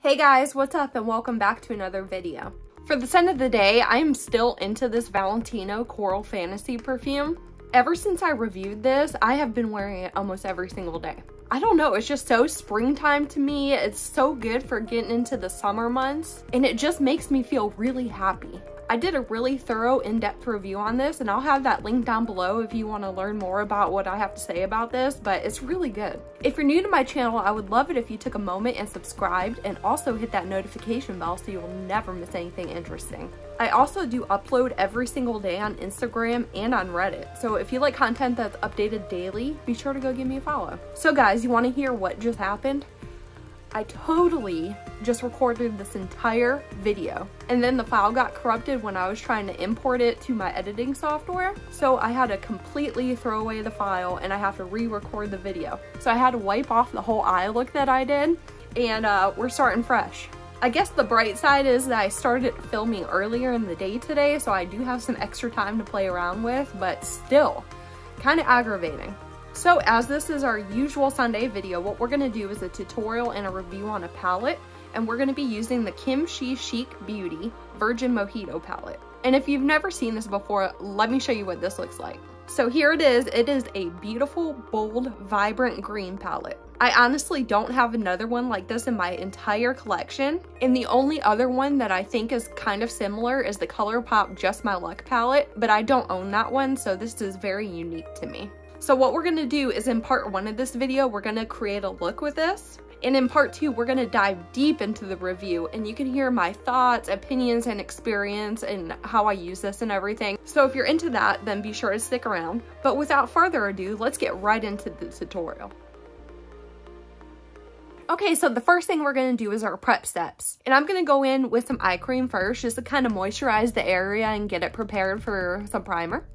Hey guys, what's up and welcome back to another video. For the scent of the day, I am still into this Valentino Coral Fantasy perfume. Ever since I reviewed this, I have been wearing it almost every single day. I don't know, it's just so springtime to me. It's so good for getting into the summer months and it just makes me feel really happy. I did a really thorough in-depth review on this and I'll have that link down below if you want to learn more about what I have to say about this, but it's really good. If you're new to my channel, I would love it if you took a moment and subscribed and also hit that notification bell so you will never miss anything interesting. I also do upload every single day on Instagram and on Reddit, so if you like content that's updated daily, be sure to go give me a follow. So guys, you want to hear what just happened? I totally just recorded this entire video and then the file got corrupted when I was trying to import it to my editing software. So I had to completely throw away the file and I have to re-record the video. So I had to wipe off the whole eye look that I did and we're starting fresh. I guess the bright side is that I started filming earlier in the day today, so I do have some extra time to play around with, but still kind of aggravating. So as this is our usual Sunday video, what we're going to do is a tutorial and a review on a palette, and we're going to be using the KimChi Chic Beauty Virgin Mojito palette. And if you've never seen this before, let me show you what this looks like. So here it is. It is a beautiful, bold, vibrant green palette. I honestly don't have another one like this in my entire collection. And the only other one that I think is kind of similar is the ColourPop Just My Luck palette, but I don't own that one, so this is very unique to me. So what we're going to do is in part one of this video, we're going to create a look with this. And in part two, we're going to dive deep into the review and you can hear my thoughts, opinions, and experience and how I use this and everything. So if you're into that, then be sure to stick around. But without further ado, let's get right into the tutorial. Okay, so the first thing we're going to do is our prep steps. And I'm going to go in with some eye cream first just to kind of moisturize the area and get it prepared for some primer.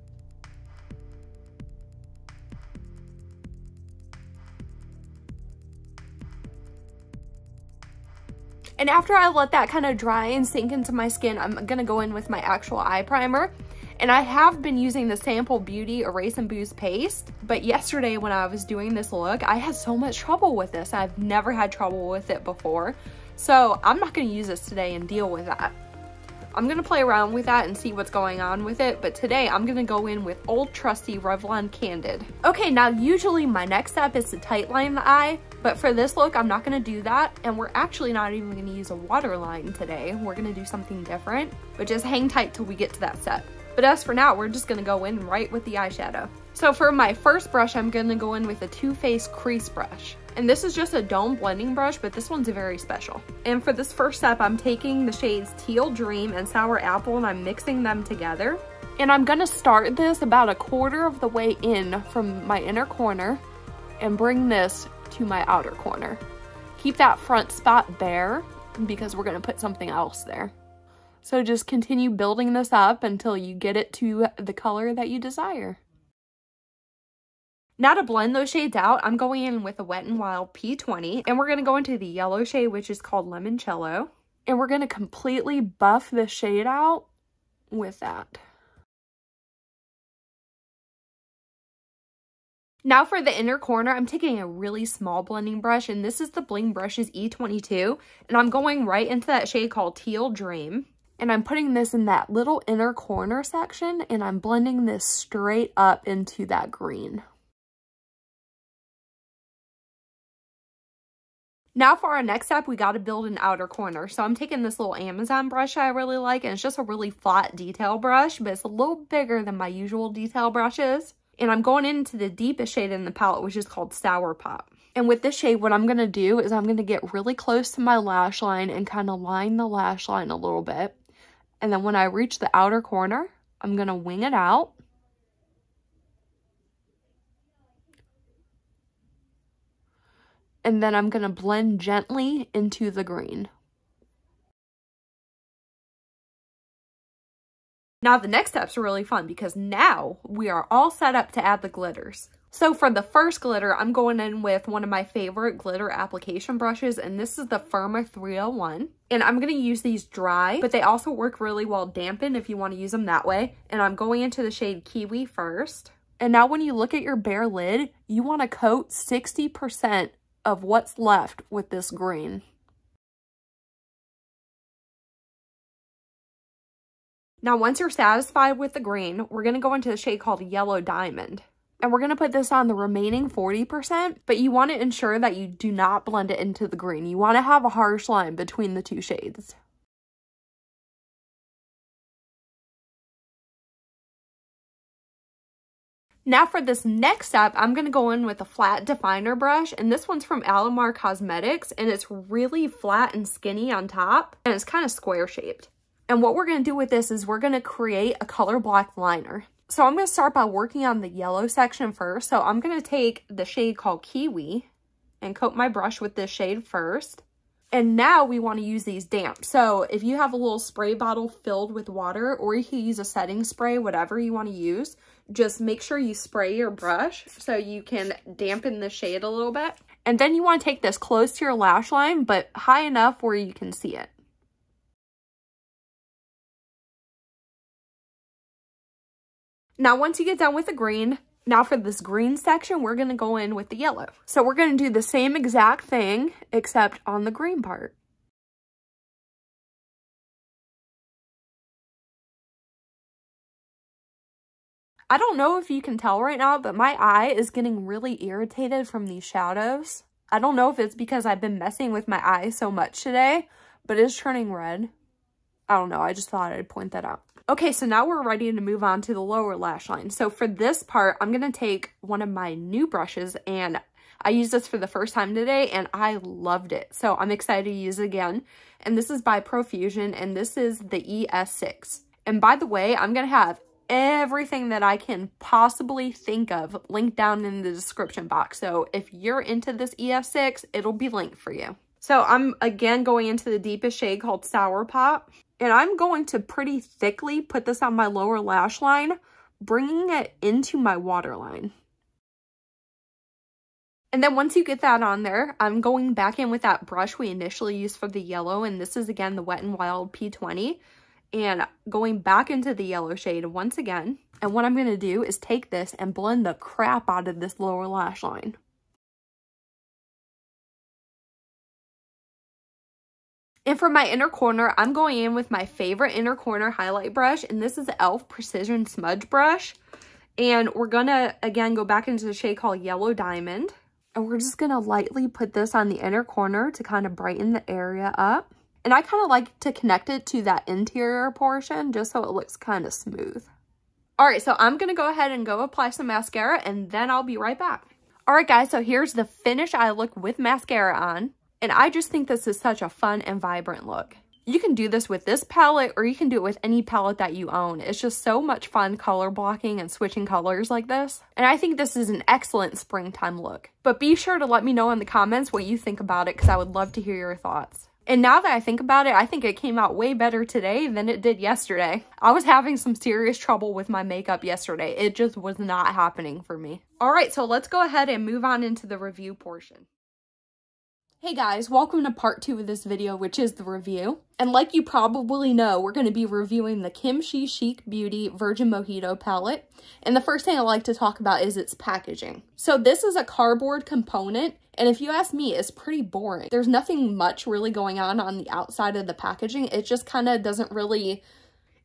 And after I let that kind of dry and sink into my skin, I'm gonna go in with my actual eye primer. And I have been using the Sample Beauty Erase and Boost Paste, but yesterday when I was doing this look, I had so much trouble with this. I've never had trouble with it before. So I'm not gonna use this today and deal with that. I'm gonna play around with that and see what's going on with it, but today I'm gonna go in with old trusty Revlon Candid. Okay, now usually my next step is to tightline the eye, but for this look, I'm not gonna do that, and we're actually not even gonna use a waterline today. We're gonna do something different, but just hang tight till we get to that step. But as for now, we're just gonna go in right with the eyeshadow. So for my first brush, I'm gonna go in with a Too Faced crease brush. And this is just a dome blending brush, but this one's very special. And for this first step, I'm taking the shades Teal Dream and Sour Apple and I'm mixing them together. And I'm gonna start this about a quarter of the way in from my inner corner and bring this to my outer corner. Keep that front spot bare because we're gonna put something else there. So just continue building this up until you get it to the color that you desire. Now to blend those shades out, I'm going in with a Wet n Wild P20 and we're going to go into the yellow shade, which is called Limoncello. And we're going to completely buff this shade out with that. Now for the inner corner, I'm taking a really small blending brush and this is the Bling Brushes E22 and I'm going right into that shade called Teal Dream. And I'm putting this in that little inner corner section and I'm blending this straight up into that green. Now for our next step, we got to build an outer corner. So I'm taking this little Amazon brush I really like, and it's just a really flat detail brush, but it's a little bigger than my usual detail brushes. And I'm going into the deepest shade in the palette, which is called Sour Pop. And with this shade, what I'm going to do is I'm going to get really close to my lash line and kind of line the lash line a little bit. And then when I reach the outer corner, I'm going to wing it out. And then I'm going to blend gently into the green. Now the next step's really fun because now we are all set up to add the glitters. So for the first glitter, I'm going in with one of my favorite glitter application brushes, and this is the Firma 301. And I'm going to use these dry, but they also work really well dampened if you want to use them that way. And I'm going into the shade Kiwi first. And now when you look at your bare lid, you want to coat 60% of what's left with this green. Now, once you're satisfied with the green, we're going to go into the shade called Yellow Diamond. And we're going to put this on the remaining 40%, but you want to ensure that you do not blend it into the green. You want to have a harsh line between the two shades. Now for this next step, I'm going to go in with a flat definer brush, and this one's from Alamar Cosmetics, and it's really flat and skinny on top, and it's kind of square shaped. And what we're going to do with this is we're going to create a color block liner. So I'm going to start by working on the yellow section first. So I'm going to take the shade called Kiwi and coat my brush with this shade first. And now we want to use these damp. So if you have a little spray bottle filled with water, or you can use a setting spray, whatever you want to use, just make sure you spray your brush so you can dampen the shade a little bit. And then you want to take this close to your lash line, but high enough where you can see it. Now, once you get done with the green, now for this green section, we're going to go in with the yellow. So we're going to do the same exact thing, except on the green part. I don't know if you can tell right now, but my eye is getting really irritated from these shadows. I don't know if it's because I've been messing with my eye so much today, but it's turning red. I don't know. I just thought I'd point that out. Okay, so now we're ready to move on to the lower lash line. So for this part, I'm going to take one of my new brushes, and I used this for the first time today, and I loved it. So I'm excited to use it again. And this is by Profusion, and this is the ES6. And by the way, I'm going to have everything that I can possibly think of linked down in the description box. So if you're into this ES6, it'll be linked for you. So I'm again going into the deepest shade called Sour Pop. And I'm going to pretty thickly put this on my lower lash line, bringing it into my waterline. And then once you get that on there, I'm going back in with that brush we initially used for the yellow. And this is again the Wet n Wild P20. And going back into the yellow shade once again. And what I'm going to do is take this and blend the crap out of this lower lash line. And for my inner corner, I'm going in with my favorite inner corner highlight brush, and this is the e.l.f. Precision Smudge Brush. And we're gonna, again, go back into the shade called Yellow Diamond. And we're just gonna lightly put this on the inner corner to kind of brighten the area up. And I kind of like to connect it to that interior portion just so it looks kind of smooth. Alright, so I'm gonna go ahead and go apply some mascara, and then I'll be right back. Alright guys, so here's the finished eye look with mascara on. And I just think this is such a fun and vibrant look. You can do this with this palette, or you can do it with any palette that you own. It's just so much fun color blocking and switching colors like this. And I think this is an excellent springtime look. But be sure to let me know in the comments what you think about it, because I would love to hear your thoughts. And now that I think about it, I think it came out way better today than it did yesterday. I was having some serious trouble with my makeup yesterday. It just was not happening for me. Alright, so let's go ahead and move on into the review portion. Hey guys, welcome to part 2 of this video, which is the review. And like you probably know, we're going to be reviewing the KimChi Chic Beauty Virgin Mojito palette. And the first thing I like to talk about is its packaging. So this is a cardboard component, and if you ask me, it's pretty boring. There's nothing much really going on the outside of the packaging. It just kind of doesn't really,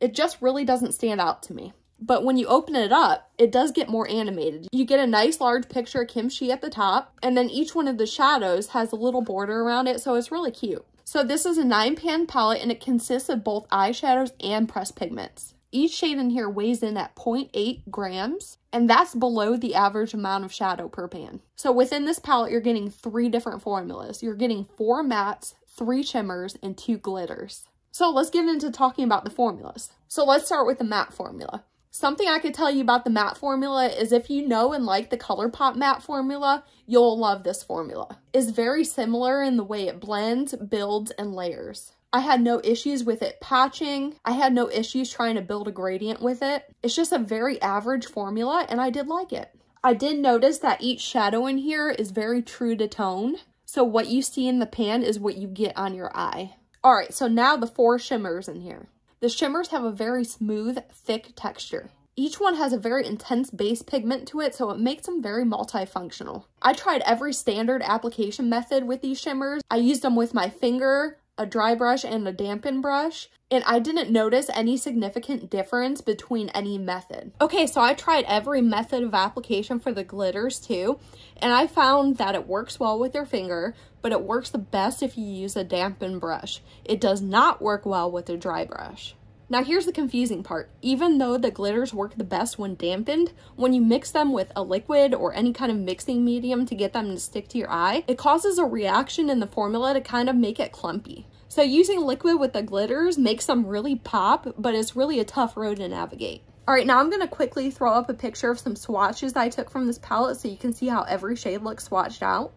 it just really doesn't stand out to me. But when you open it up, it does get more animated. You get a nice large picture of Kimchi at the top, and then each one of the shadows has a little border around it, so it's really cute. So this is a 9-pan palette, and it consists of both eyeshadows and pressed pigments. Each shade in here weighs in at 0.8 grams, and that's below the average amount of shadow per pan. So within this palette, you're getting 3 different formulas. You're getting 4 mattes, 3 shimmers, and 2 glitters. So let's get into talking about the formulas. So let's start with the matte formula. Something I could tell you about the matte formula is if you know and like the ColourPop matte formula, you'll love this formula. It's very similar in the way it blends, builds, and layers. I had no issues with it patching. I had no issues trying to build a gradient with it. It's just a very average formula, and I did like it. I did notice that each shadow in here is very true to tone. So what you see in the pan is what you get on your eye. Alright, so now the 4 shimmers in here. The shimmers have a very smooth, thick texture. Each one has a very intense base pigment to it, so it makes them very multifunctional. I tried every standard application method with these shimmers. I used them with my finger, a dry brush and a dampen brush, and I didn't notice any significant difference between any method. Okay, so I tried every method of application for the glitters too, and I found that it works well with your finger, but it works the best if you use a dampen brush. It does not work well with a dry brush. Now here's the confusing part. Even though the glitters work the best when dampened, when you mix them with a liquid or any kind of mixing medium to get them to stick to your eye, it causes a reaction in the formula to kind of make it clumpy. So using liquid with the glitters makes them really pop, but it's really a tough road to navigate. Alright, now I'm going to quickly throw up a picture of some swatches I took from this palette so you can see how every shade looks swatched out.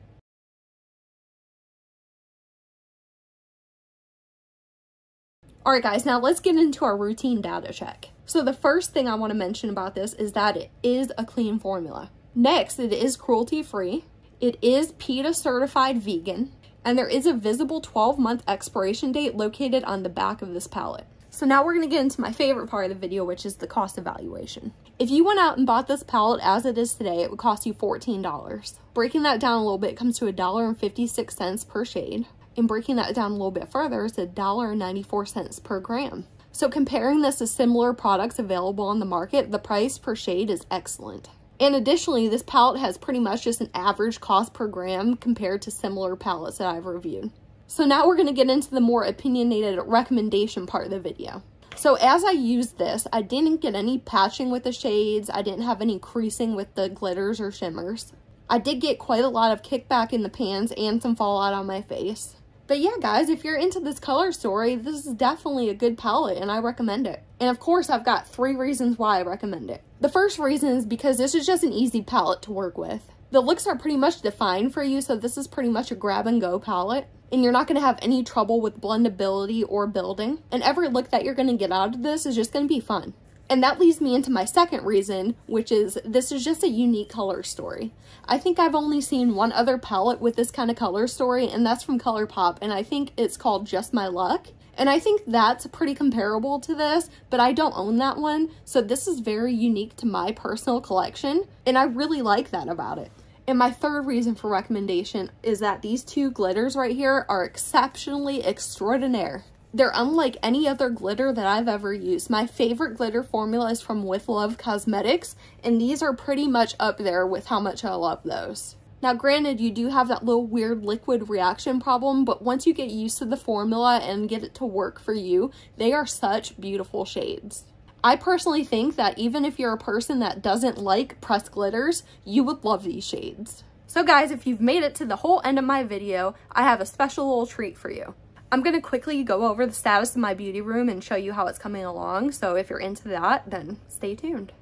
Alright guys, now let's get into our routine data check. So the first thing I want to mention about this is that it is a clean formula. Next, it is cruelty-free, it is PETA certified vegan, and there is a visible 12-month expiration date located on the back of this palette. So now we're going to get into my favorite part of the video, which is the cost evaluation. If you went out and bought this palette as it is today, it would cost you $14. Breaking that down a little bit, it comes to $1.56 per shade. And breaking that down a little bit further, it's $1.94 per gram. So comparing this to similar products available on the market, the price per shade is excellent. And additionally, this palette has pretty much just an average cost per gram compared to similar palettes that I've reviewed. So now we're going to get into the more opinionated recommendation part of the video. So as I used this, I didn't get any patching with the shades, I didn't have any creasing with the glitters or shimmers. I did get quite a lot of kickback in the pans and some fallout on my face. But yeah, guys, if you're into this color story, this is definitely a good palette and I recommend it. And of course, I've got 3 reasons why I recommend it. The first reason is because this is just an easy palette to work with. The looks are pretty much defined for you, so this is pretty much a grab and go palette. And you're not going to have any trouble with blendability or building. And every look that you're going to get out of this is just going to be fun. And that leads me into my second reason, which is this is just a unique color story. I think I've only seen one other palette with this kind of color story, and that's from ColourPop, and I think it's called Just My Luck. And I think that's pretty comparable to this, but I don't own that one, so this is very unique to my personal collection, and I really like that about it. And my third reason for recommendation is that these 2 glitters right here are exceptionally extraordinaire. They're unlike any other glitter that I've ever used. My favorite glitter formula is from With Love Cosmetics, and these are pretty much up there with how much I love those. Now granted, you do have that little weird liquid reaction problem, but once you get used to the formula and get it to work for you, they are such beautiful shades. I personally think that even if you're a person that doesn't like pressed glitters, you would love these shades. So guys, if you've made it to the whole end of my video, I have a special little treat for you. I'm going to quickly go over the status of my beauty room and show you how it's coming along, so if you're into that, then stay tuned.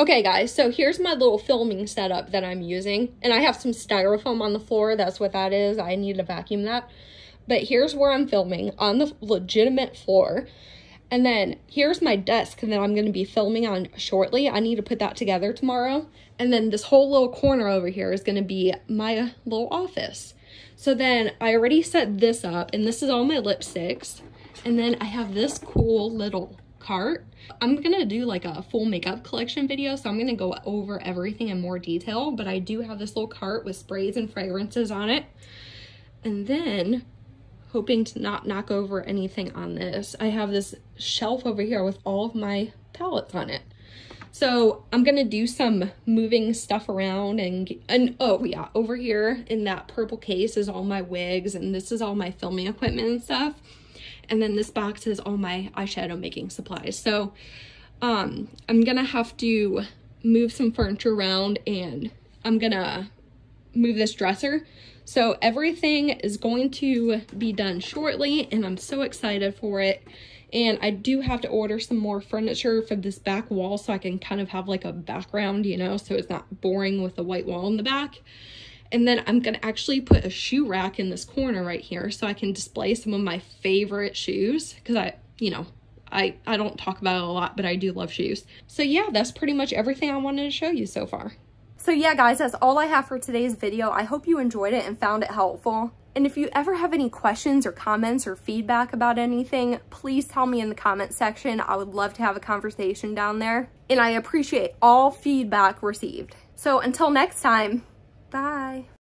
Okay guys, so here's my little filming setup that I'm using, and I have some styrofoam on the floor, that's what that is, I need to vacuum that. But here's where I'm filming, on the legitimate floor, and then here's my desk that I'm going to be filming on shortly. I need to put that together tomorrow, and then this whole little corner over here is going to be my little office. So then I already set this up, and this is all my lipsticks. And then I have this cool little cart. I'm gonna do like a full makeup collection video, so I'm gonna go over everything in more detail, but I do have this little cart with sprays and fragrances on it. And then, hoping to not knock over anything on this, I have this shelf over here with all of my palettes on it. So I'm gonna do some moving stuff around, and oh yeah, over here in that purple case is all my wigs, and this is all my filming equipment and stuff. And then this box is all my eyeshadow making supplies. So I'm gonna have to move some furniture around, and I'm gonna move this dresser. So everything is going to be done shortly, and I'm so excited for it. And I do have to order some more furniture for this back wall so I can kind of have like a background, you know, so it's not boring with the white wall in the back. And then I'm going to actually put a shoe rack in this corner right here so I can display some of my favorite shoes, because I don't talk about it a lot, but I do love shoes. So yeah, that's pretty much everything I wanted to show you so far. So yeah, guys, that's all I have for today's video. I hope you enjoyed it and found it helpful. And if you ever have any questions or comments or feedback about anything, please tell me in the comment section. I would love to have a conversation down there. And I appreciate all feedback received. So until next time, bye.